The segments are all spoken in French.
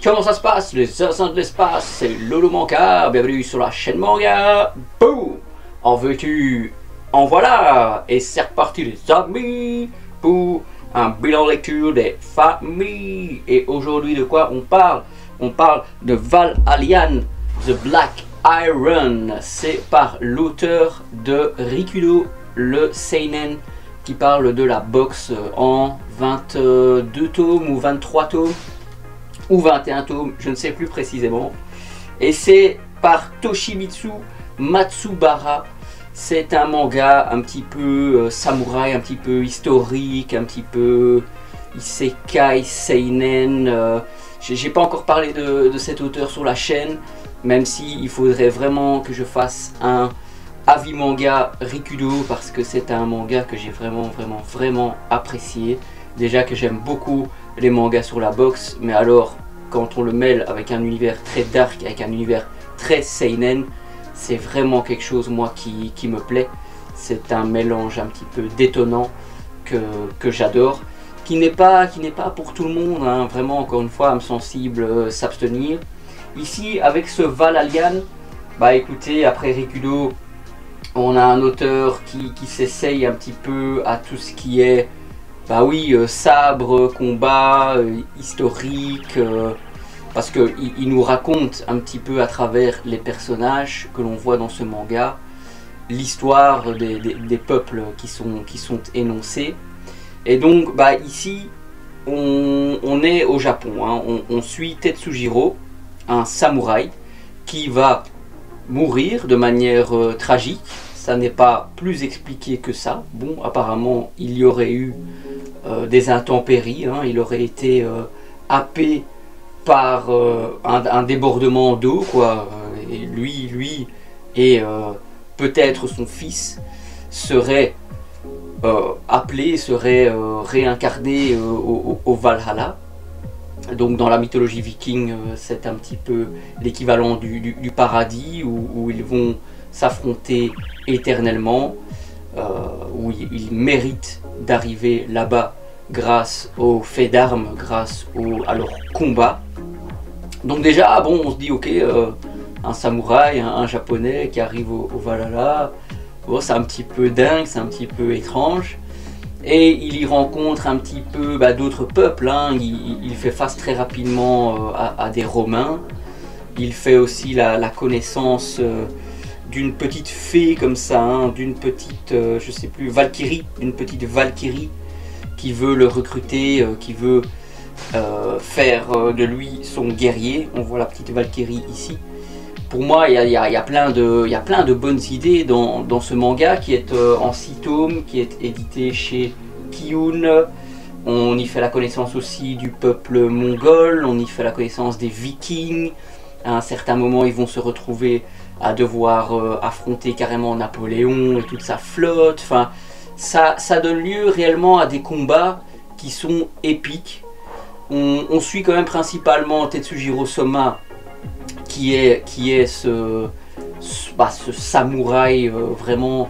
Comment ça se passe les assassins de l'espace? C'est Lolo Manga, bienvenue sur la chaîne Manga. Boum. En veux-tu, en voilà. Et c'est reparti les amis pour un bilan lecture des familles. Et aujourd'hui de quoi on parle? On parle de Valhalla, The Black Iron. C'est par l'auteur de Rikudo, le seinen, qui parle de la boxe en 22 tomes ou 23 tomes ou 21 tomes, je ne sais plus précisément. Et c'est par Toshimitsu Matsubara. C'est un manga un petit peu samouraï, un petit peu historique, un petit peu isekai, seinen. J'ai pas encore parlé de cet auteur sur la chaîne, même si il faudrait vraiment que je fasse un avis manga Rikudo, parce que c'est un manga que j'ai vraiment apprécié. Déjà que j'aime beaucoup les mangas sur la boxe, mais alors quand on le mêle avec un univers très dark, avec un univers très seinen, c'est vraiment quelque chose moi qui me plaît. C'est un mélange un petit peu détonnant que j'adore, qui n'est pas pour tout le monde, hein. Vraiment, encore une fois, âme sensible, s'abstenir. Ici avec ce Valhalla, bah écoutez, après Rikudo, on a un auteur qui s'essaye un petit peu à tout ce qui est, bah oui, sabre, combat, historique, parce qu'il nous raconte un petit peu à travers les personnages que l'on voit dans ce manga, l'histoire des peuples qui sont énoncés. Et donc, bah ici, on est au Japon, hein. On suit Tetsujiro, un samouraï, qui va mourir de manière tragique. Ça n'est pas plus expliqué que ça. Bon, apparemment, il y aurait eu des intempéries, hein. Il aurait été happé par un débordement d'eau, quoi. Et lui et peut-être son fils seraient appelés, seraient réincarnés au Valhalla. Donc dans la mythologie viking, c'est un petit peu l'équivalent du paradis où ils vont s'affronter éternellement, où ils méritent d'arriver là-bas grâce aux faits d'armes, grâce à leur combat. Donc déjà, bon, on se dit ok, un samouraï, un japonais qui arrive au Valhalla, bon, c'est un petit peu dingue, c'est un petit peu étrange. Et il y rencontre un petit peu d'autres peuples, hein. Il fait face très rapidement à des Romains. Il fait aussi la connaissance d'une petite fée comme ça, hein, d'une petite, je sais plus, Valkyrie, d'une petite Valkyrie qui veut le recruter, qui veut faire de lui son guerrier. On voit la petite Valkyrie ici. Pour moi, il y a plein de bonnes idées dans ce manga qui est en 6 tomes, qui est édité chez Kiyun. On y fait la connaissance aussi du peuple mongol, on y fait la connaissance des Vikings. À un certain moment, ils vont se retrouver à devoir affronter carrément Napoléon et toute sa flotte. Enfin, ça donne lieu réellement à des combats qui sont épiques. On suit quand même principalement Tetsujiro Soma, qui est ce samouraï vraiment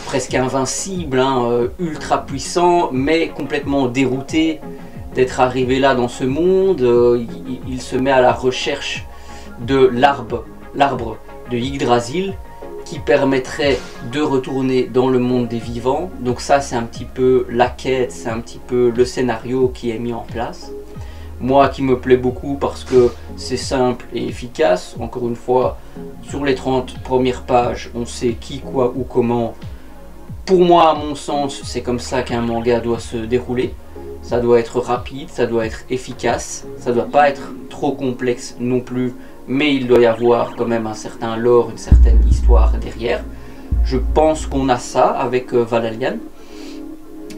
presque invincible, hein, ultra puissant, mais complètement dérouté d'être arrivé là dans ce monde. Il se met à la recherche de l'arbre de Yggdrasil qui permettrait de retourner dans le monde des vivants. Donc ça, c'est un petit peu la quête, c'est un petit peu le scénario qui est mis en place. Moi qui me plaît beaucoup parce que c'est simple et efficace. Encore une fois, sur les 30 premières pages, on sait qui, quoi ou comment. Pour moi, à mon sens, c'est comme ça qu'un manga doit se dérouler. Ça doit être rapide, ça doit être efficace, ça doit pas être trop complexe non plus, mais il doit y avoir quand même un certain lore, une certaine histoire derrière. Je pense qu'on a ça avec Valhalla.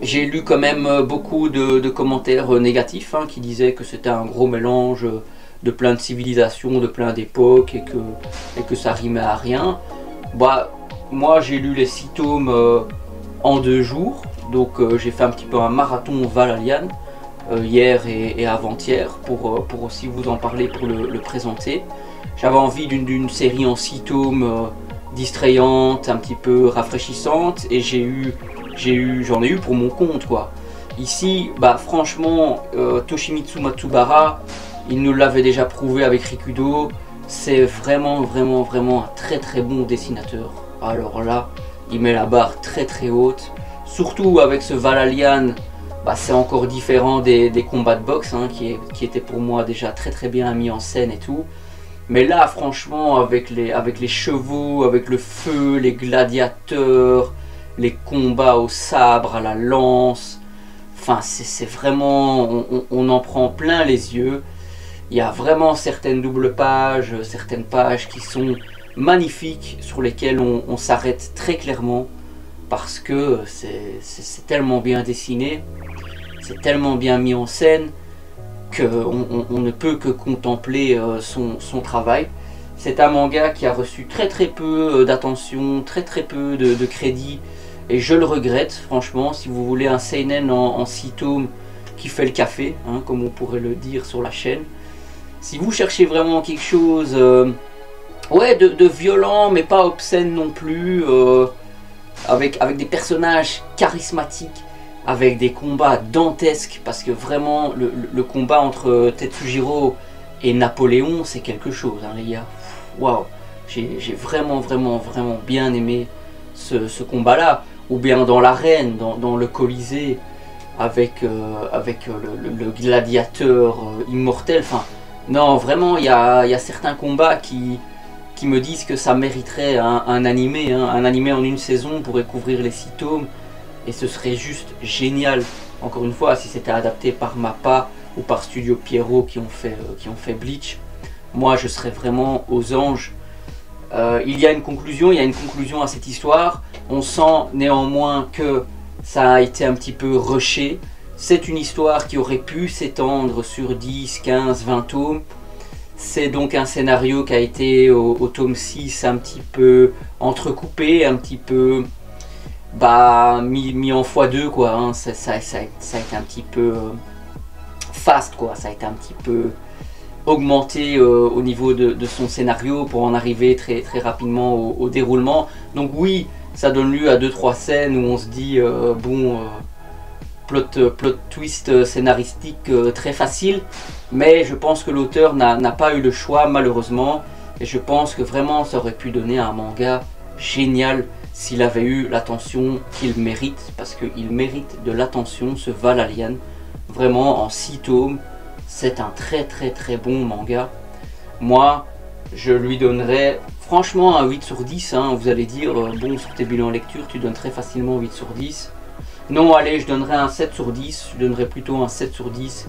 J'ai lu quand même beaucoup de commentaires négatifs, hein, qui disaient que c'était un gros mélange de plein de civilisations, de plein d'époques, et que ça rimait à rien. Bah, moi j'ai lu les 6 tomes en 2 jours, donc j'ai fait un petit peu un marathon Valhalla hier et avant-hier pour aussi vous en parler, pour le présenter. J'avais envie d'une série en 6 tomes distrayante, un petit peu rafraîchissante, et j'en ai eu pour mon compte, quoi. Ici, bah franchement, Toshimitsu Matsubara, Il nous l'avait déjà prouvé avec Rikudo. C'est vraiment un très bon dessinateur. Alors là, il met la barre très haute. Surtout avec ce Valalian, bah, c'est encore différent des combats de boxe hein, qui étaient pour moi déjà très bien mis en scène et tout. Mais là, franchement, avec les chevaux, avec le feu, les gladiateurs, les combats au sabre, à la lance, enfin, c'est vraiment, on en prend plein les yeux. Il y a vraiment certaines doubles pages, certaines pages qui sont magnifiques, sur lesquelles on s'arrête très clairement, parce que c'est tellement bien dessiné, c'est tellement bien mis en scène, qu'on ne peut que contempler son travail. C'est un manga qui a reçu très peu d'attention, très peu de crédit, et je le regrette franchement. Si vous voulez un seinen en 6 tomes qui fait le café, hein, comme on pourrait le dire sur la chaîne, si vous cherchez vraiment quelque chose ouais, de violent mais pas obscène non plus, avec des personnages charismatiques, avec des combats dantesques, parce que vraiment le combat entre Tetsujiro et Napoléon, c'est quelque chose hein, les gars. Waouh, j'ai vraiment bien aimé ce combat là. Ou bien dans l'arène, dans le Colisée, avec le gladiateur immortel. Enfin, non, vraiment, il y a certains combats qui me disent que ça mériterait un animé. Hein. Un animé en une saison pourrait couvrir les 6 tomes. Et ce serait juste génial. Encore une fois, si c'était adapté par MAPPA ou par Studio Pierrot qui ont fait Bleach, moi je serais vraiment aux anges. Il y a une conclusion à cette histoire. On sent néanmoins que ça a été un petit peu rushé. C'est une histoire qui aurait pu s'étendre sur 10, 15, 20 tomes. C'est donc un scénario qui a été au tome 6 un petit peu entrecoupé, un petit peu bah, mis en x2 quoi. Hein. Ça a été un petit peu fast quoi, ça a été un petit peu augmenté au niveau de son scénario pour en arriver très rapidement au déroulement. Donc oui, ça donne lieu à 2-3 scènes où on se dit bon, plot twist scénaristique très facile, mais je pense que l'auteur n'a pas eu le choix malheureusement, et je pense que vraiment ça aurait pu donner un manga génial s'il avait eu l'attention qu'il mérite, parce qu'il mérite de l'attention ce Valalian. Vraiment en 6 tomes, c'est un très bon manga. Moi, je lui donnerais franchement un 8 sur 10. Hein. Vous allez dire, bon, sur tes bilans lecture, tu donnes très facilement 8 sur 10. Non, allez, je donnerais un 7 sur 10. Je donnerais plutôt un 7 sur 10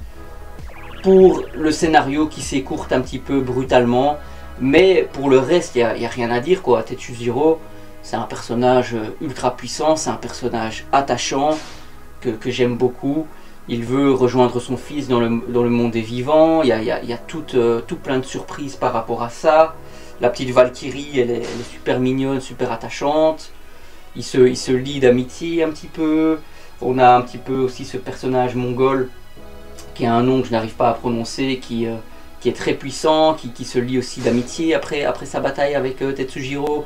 pour le scénario qui s'écourte un petit peu brutalement. Mais pour le reste, il n'y a rien à dire, quoi. Tetsujiro, c'est un personnage ultra puissant, c'est un personnage attachant que j'aime beaucoup. Il veut rejoindre son fils dans le monde des vivants. Il y a tout plein de surprises par rapport à ça. La petite Valkyrie, elle est super mignonne, super attachante. Il se lie d'amitié un petit peu. On a un petit peu aussi ce personnage mongol qui a un nom que je n'arrive pas à prononcer, qui est très puissant, qui se lie aussi d'amitié après sa bataille avec Tetsujiro.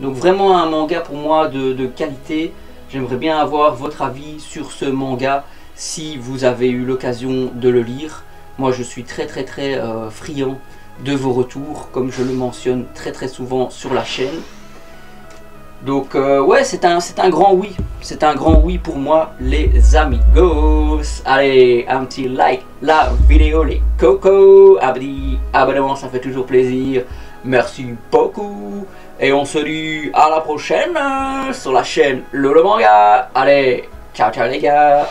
Donc vraiment un manga pour moi de qualité. J'aimerais bien avoir votre avis sur ce manga si vous avez eu l'occasion de le lire. Moi je suis très friand de vos retours, comme je le mentionne très souvent sur la chaîne. Donc ouais, c'est un grand oui. C'est un grand oui pour moi les amigos. Allez, un petit like la vidéo les cocos. Abonnement, ça fait toujours plaisir. Merci beaucoup. Et on se dit à la prochaine sur la chaîne Lolo Manga. Allez, ciao les gars.